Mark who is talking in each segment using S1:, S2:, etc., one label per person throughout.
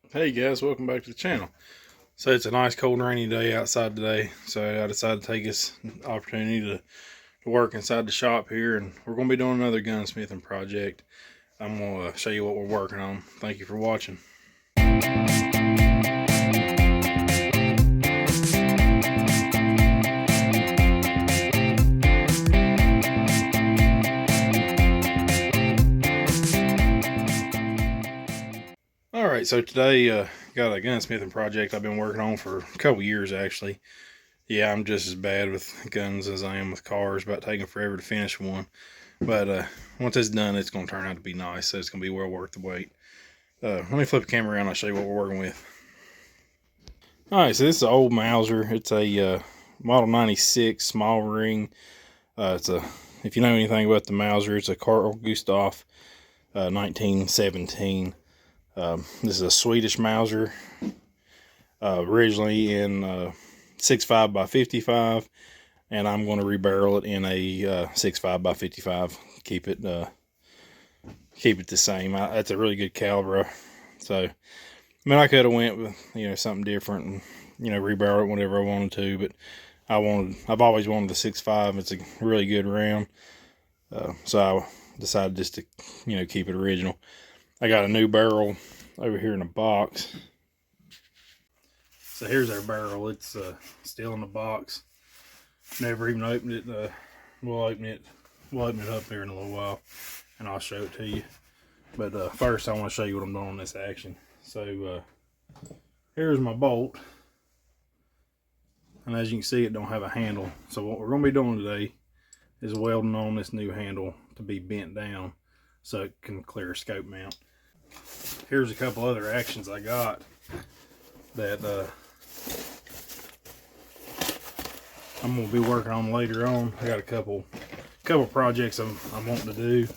S1: Hey guys, welcome back to the channel. So it's a nice cold and rainy day outside today, so I decided to take this opportunity to work inside the shop here, and we're going to be doing another gunsmithing project. I'm going to show you what we're working on. Thank you for watching. Alright, so today got a gunsmithing project I've been working on for a couple years actually. Yeah, I'm just as bad with guns as I am with cars, about taking forever to finish one. But once it's done, it's going to turn out to be nice, so it's going to be well worth the wait. Let me flip the camera around and I'll show you what we're working with. Alright, so this is an old Mauser. It's a Model 96 small ring. If you know anything about the Mauser, it's a Carl Gustaf 1917. This is a Swedish Mauser, originally in 6.5 by 55, and I'm going to rebarrel it in a 6.5 by 55. Keep it the same. That's a really good caliber. So, I mean, I could have went with something different and rebarrel it whenever I wanted to, but I've always wanted the 6.5. It's a really good round, so I decided just to keep it original. I got a new barrel over here in a box. So here's our barrel. It's still in the box. Never even opened it. We'll open it up here in a little while, and I'll show it to you. But first, I want to show you what I'm doing on this action. So here's my bolt, and as you can see, it don't have a handle. So what we're going to be doing today is welding on this new handle to be bent down so it can clear a scope mount. Here's a couple other actions I got that I'm going to be working on later on. I got a couple projects I'm wanting to do.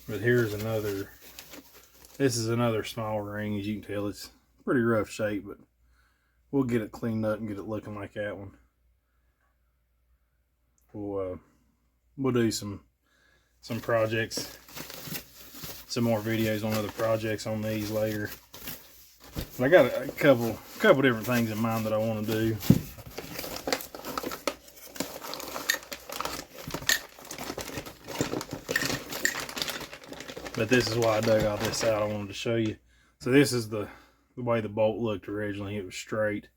S1: But here's another. This is another small ring. As you can tell, it's pretty rough shape, but we'll get it cleaned up and get it looking like that one. We'll do some projects, some more videos on other projects on these later. But I got a couple different things in mind that I want to do. But this is why I dug all this out. I wanted to show you. So this is the way the bolt looked originally. It was straight,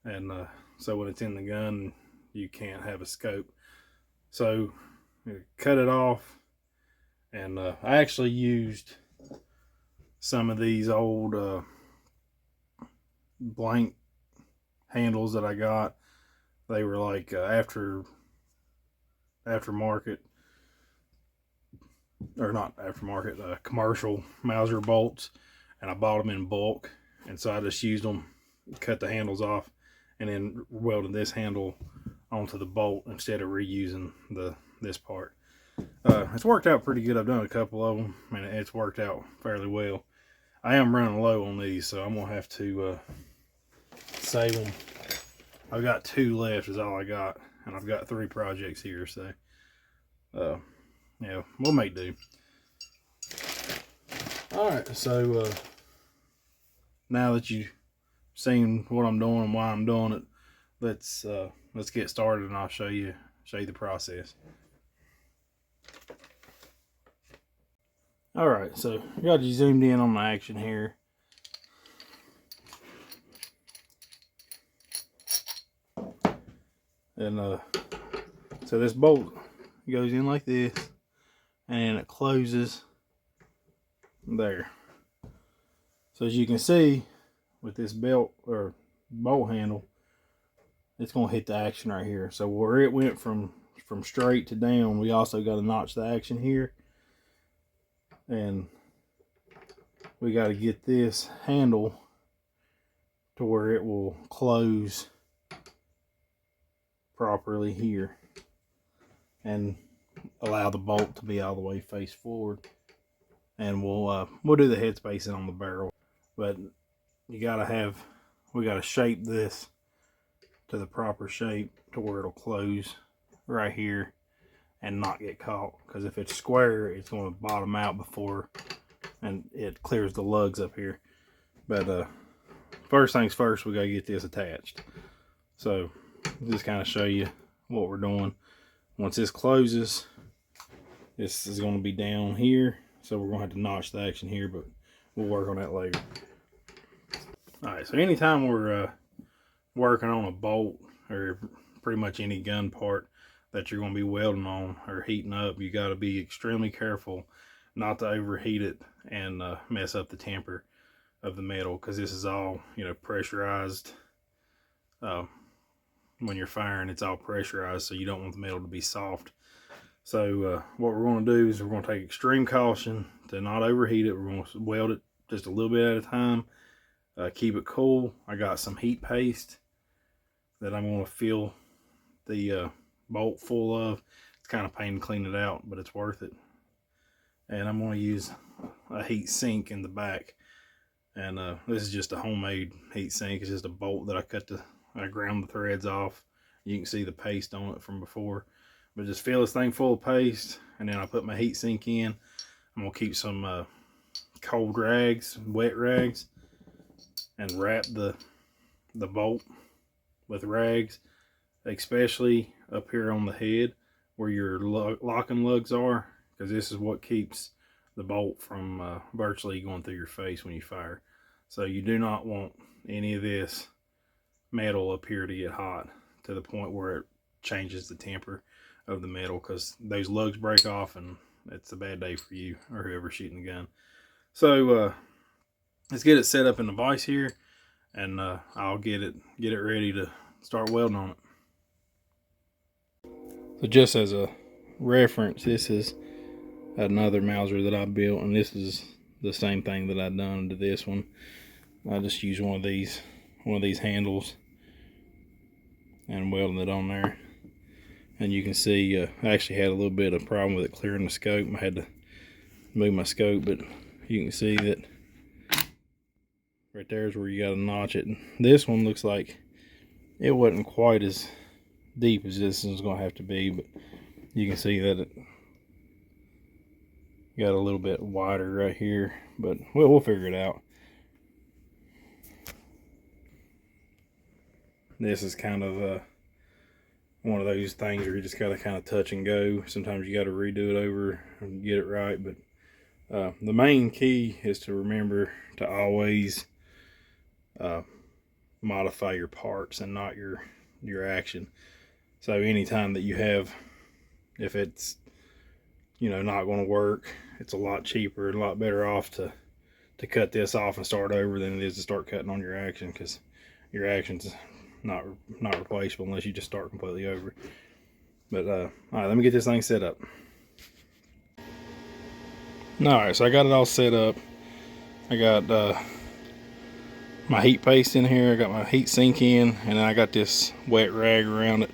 S1: and so when it's in the gun, you can't have a scope. So cut it off, and I actually used some of these old blank handles that I got. They were like aftermarket, or not aftermarket, commercial Mauser bolts, and I bought them in bulk, and so I just used them, cut the handles off, and then welded this handle onto the bolt instead of reusing this part. It's worked out pretty good. I've done a couple of them, and it's worked out fairly well. I am running low on these, so I'm gonna have to save them. I've got 2 left is all I got, and I've got 3 projects here, so yeah, we'll make do. Alright, so now that you've seen what I'm doing and why I'm doing it, let's get started, and I'll show you the process. Alright, so I got you zoomed in on the action here. And so this bolt goes in like this, and it closes there. So as you can see, with this belt or bolt handle, it's going to hit the action right here. So where it went from straight to down, we also got to notch the action here, and we got to get this handle to where it will close properly here and allow the bolt to be all the way face forward. And we'll do the head spacing on the barrel, but you got to have we got to shape this to the proper shape to where it'll close right here and not get caught, because if it's square it's going to bottom out before and it clears the lugs up here. But first things first, we got to get this attached. So just kind of show you what we're doing. Once this closes, this is going to be down here, so we're going to have to notch the action here, but we'll work on that later. All right, so anytime we're working on a bolt or pretty much any gun part that you're going to be welding on or heating up, you got to be extremely careful not to overheat it and mess up the temper of the metal, because this is all, you know, pressurized. When you're firing, it's all pressurized, so you don't want the metal to be soft. So what we're going to do is we're going to take extreme caution to not overheat it. We're going to weld it just a little bit at a time. Keep it cool. I got some heat paste that I'm going to fill the bolt full of. It's kind of pain to clean it out, but it's worth it. And I'm going to use a heat sink in the back. And this is just a homemade heat sink. It's just a bolt that I ground the threads off. You can see the paste on it from before. But just fill this thing full of paste, and then I put my heat sink in. I'm going to keep some cold rags, wet rags, and wrap the bolt with rags, especially up here on the head where your locking lugs are, because this is what keeps the bolt from virtually going through your face when you fire. So you do not want any of this metal up here to get hot to the point where it changes the temper of the metal, because those lugs break off and it's a bad day for you or whoever's shooting the gun. So let's get it set up in the vise here, and I'll get it ready to start welding on it. So just as a reference, this is another Mauser that I built, and this is the same thing that I've done to this one. I just used one of these handles and welding it on there. And you can see I actually had a little bit of problem with it clearing the scope. I had to move my scope, but you can see that right there is where you got to notch it. And this one looks like it wasn't quite as deep as this one's going to have to be, but you can see that it got a little bit wider right here, but we'll figure it out. This is kind of one of those things where you just got to kind of touch and go. Sometimes you got to redo it over and get it right, but the main key is to remember to always modify your parts and not your action. So anytime that you have, if it's, you know, not going to work, it's a lot cheaper, a lot better off to cut this off and start over than it is to start cutting on your action, because your action's not replaceable unless you just start completely over. But all right, let me get this thing set up. All right, so I got it all set up. I got my heat paste in here, I got my heat sink in, and then I got this wet rag around it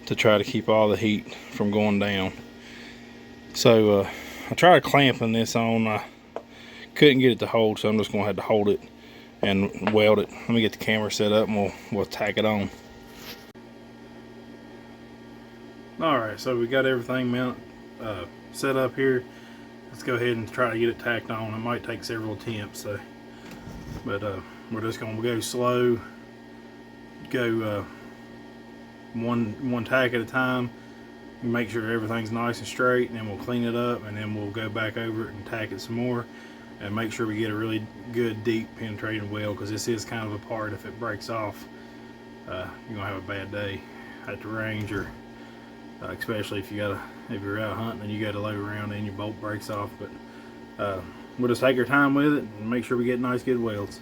S1: to try to keep all the heat from going down. So I tried clamping this on. I couldn't get it to hold, so I'm just going to have to hold it and weld it. Let me get the camera set up and we'll tack it on. Alright, so we got everything set up here. Let's go ahead and try to get it tacked on. It might take several attempts, so, but we're just going to go slow, go one tack at a time, make sure everything's nice and straight, and then we'll clean it up, and then we'll go back over it and tack it some more, and make sure we get a really good deep penetrating weld, because this is kind of a part, if it breaks off, you're gonna have a bad day at the range, or especially if you're out hunting and you got to load around and your bolt breaks off. But we'll just take our time with it and make sure we get nice good welds.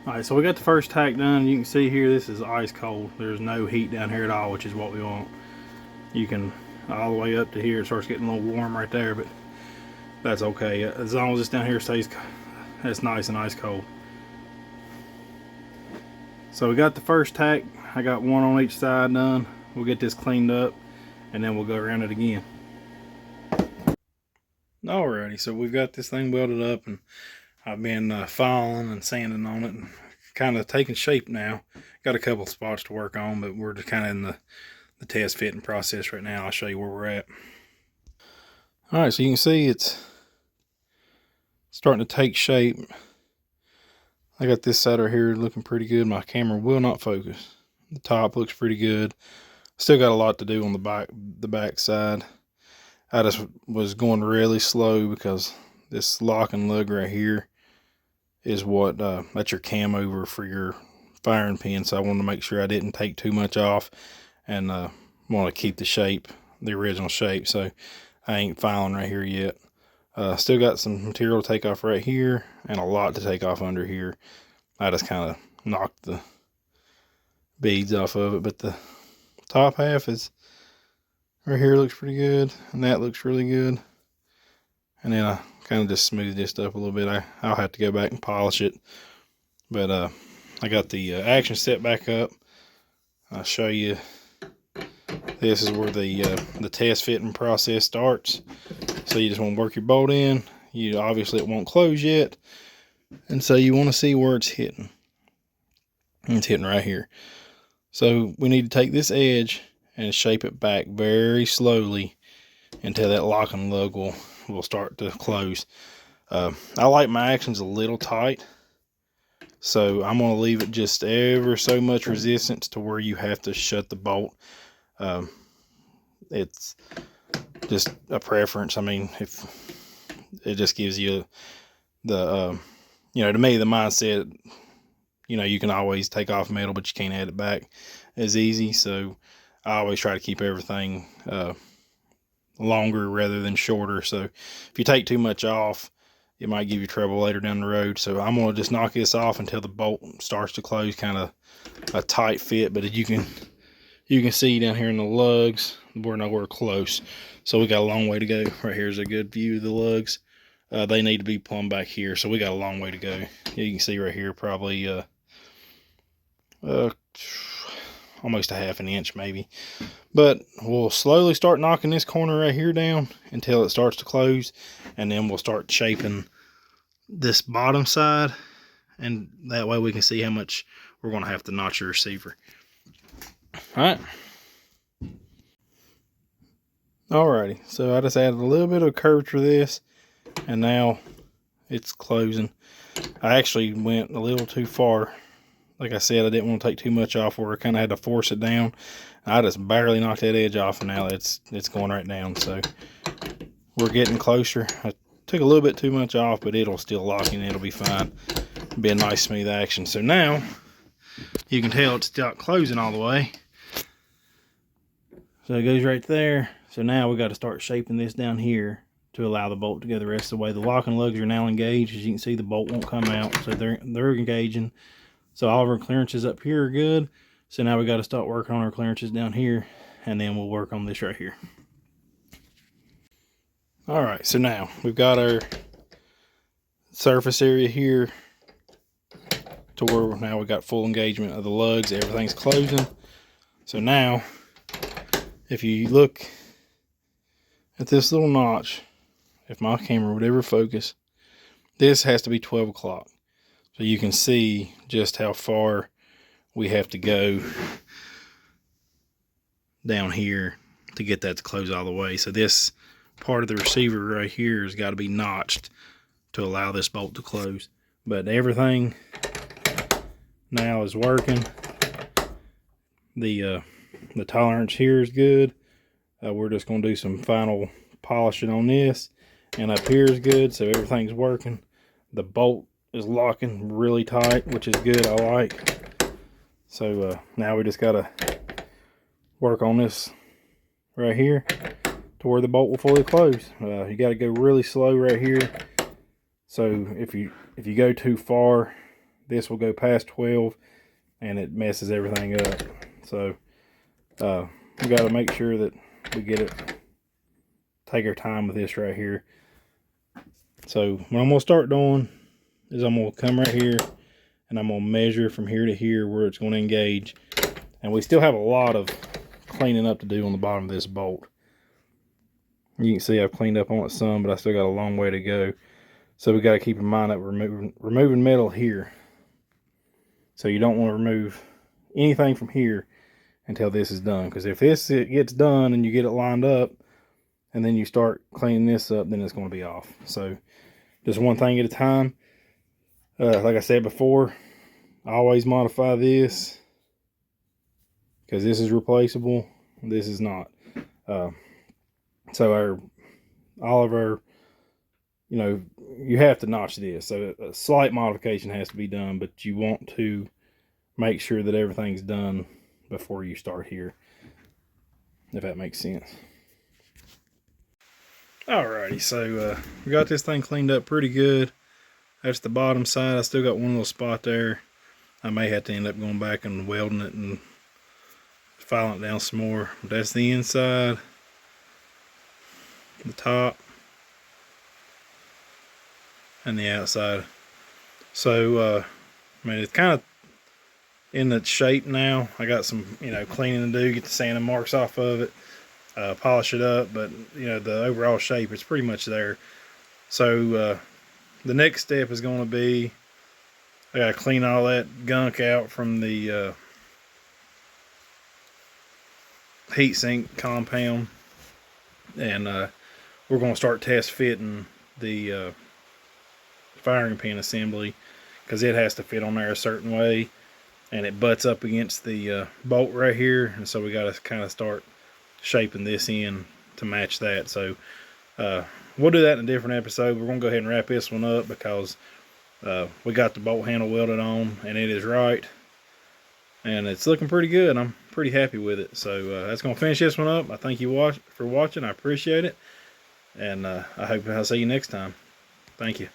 S1: Alright, so we got the first tack done. You can see here this is ice cold. There's no heat down here at all, which is what we want. You can all the way up to here, it starts getting a little warm right there, but that's okay. As long as this down here stays that's nice and ice cold. So we got the first tack. I got one on each side done. We'll get this cleaned up and then we'll go around it again. Alrighty, so we've got this thing welded up, and I've been filing and sanding on it and kind of taking shape now. Got a couple spots to work on, but we're just kind of in the test fitting process right now. I'll show you where we're at. Alright, so you can see it's starting to take shape. I got this side right here looking pretty good. My camera will not focus. The top looks pretty good. Still got a lot to do on the back side. I just was going really slow because this lock and lug right here is what that's your cam over for your firing pin. So I wanted to make sure I didn't take too much off, and want to keep the shape, the original shape. So I ain't filing right here yet. Still got some material to take off right here and a lot to take off under here. I just kind of knocked the beads off of it, but the top half is right here, looks pretty good, and that looks really good. And then I kind of just smoothed this up a little bit. I'll have to go back and polish it, but I got the action set back up. I'll show you. This is where the test fitting process starts. So you just want to work your bolt in. You obviously it won't close yet, and so you want to see where it's hitting. And it's hitting right here. So we need to take this edge and shape it back very slowly until that lock and lug will start to close. I like my actions a little tight, so I'm going to leave it just ever so much resistance to where you have to shut the bolt. It's just a preference. I mean, if it just gives you the to me, the mindset, you can always take off metal, but you can't add it back as easy. So I always try to keep everything longer rather than shorter. So if you take too much off, it might give you trouble later down the road. So I'm going to just knock this off until the bolt starts to close, kind of a tight fit. But you can see down here in the lugs, we're nowhere close. So we got a long way to go. Right here's a good view of the lugs. They need to be plumb back here, so we got a long way to go. You can see right here, probably almost a half an inch maybe. But we'll slowly start knocking this corner right here down until it starts to close, and then we'll start shaping this bottom side, and that way we can see how much we're going to have to notch the receiver. Alrighty, so I just added a little bit of curvature to this, and now it's closing. I actually went a little too far. Like I said, I didn't want to take too much off where I kind of had to force it down. I just barely knocked that edge off, and now it's going right down. So we're getting closer. I took a little bit too much off, but it'll still lock in. It'll be fine. It'll be a nice smooth action. So now you can tell it's not closing all the way. So it goes right there. So now we got to start shaping this down here to allow the bolt to go the rest of the way. The lock and lugs are now engaged. As you can see, the bolt won't come out, so they're engaging. So all of our clearances up here are good. So now we got to start working on our clearances down here, and then we'll work on this right here. All right, so now we've got our surface area here to where now we got full engagement of the lugs. Everything's closing. So now, if you look at this little notch, if my camera would ever focus, this has to be 12 o'clock. So you can see just how far we have to go down here to get that to close all the way. So this part of the receiver right here has got to be notched to allow this bolt to close. But everything now is working. The tolerance here is good. We're just going to do some final polishing on this, and up here is good, so everything's working. The bolt is locking really tight, which is good. I like. So now we just got to work on this right here to where the bolt will fully close. You got to go really slow right here. So if you go too far, this will go past 12 and it messes everything up. So we got to make sure that we get it, take our time with this right here. So what I'm going to start doing is I'm going to come right here and I'm going to measure from here to here where it's going to engage. And we still have a lot of cleaning up to do on the bottom of this bolt. You can see I've cleaned up on it some, but I still got a long way to go. So we got to keep in mind that we're removing metal here. So you don't want to remove anything from here until this is done. Because if this gets done and you get it lined up, and then you start cleaning this up, then it's going to be off. So just one thing at a time. Like I said before, I always modify this because this is replaceable. This is not. So all of our, you know, you have to notch this. So a slight modification has to be done, but you want to make sure that everything's done before you start here, if that makes sense. Alrighty, so we got this thing cleaned up pretty good. That's the bottom side. I still got one little spot there. I may have to end up going back and welding it and filing it down some more. But that's the inside, the top, and the outside. So I mean, it's kind of in the shape now. I got some, you know, cleaning to do, get the sanding marks off of it, polish it up, but you know, the overall shape is pretty much there. So the next step is going to be, I got to clean all that gunk out from the heatsink compound, and we're going to start test fitting the firing pin assembly, because it has to fit on there a certain way, and it butts up against the bolt right here, and so we got to kind of start shaping this in to match that. So we'll do that in a different episode. We're going to go ahead and wrap this one up because we got the bolt handle welded on and it is right, and it's looking pretty good. I'm pretty happy with it. So that's going to finish this one up. I thank you for watching. I appreciate it, and I hope I'll see you next time. Thank you.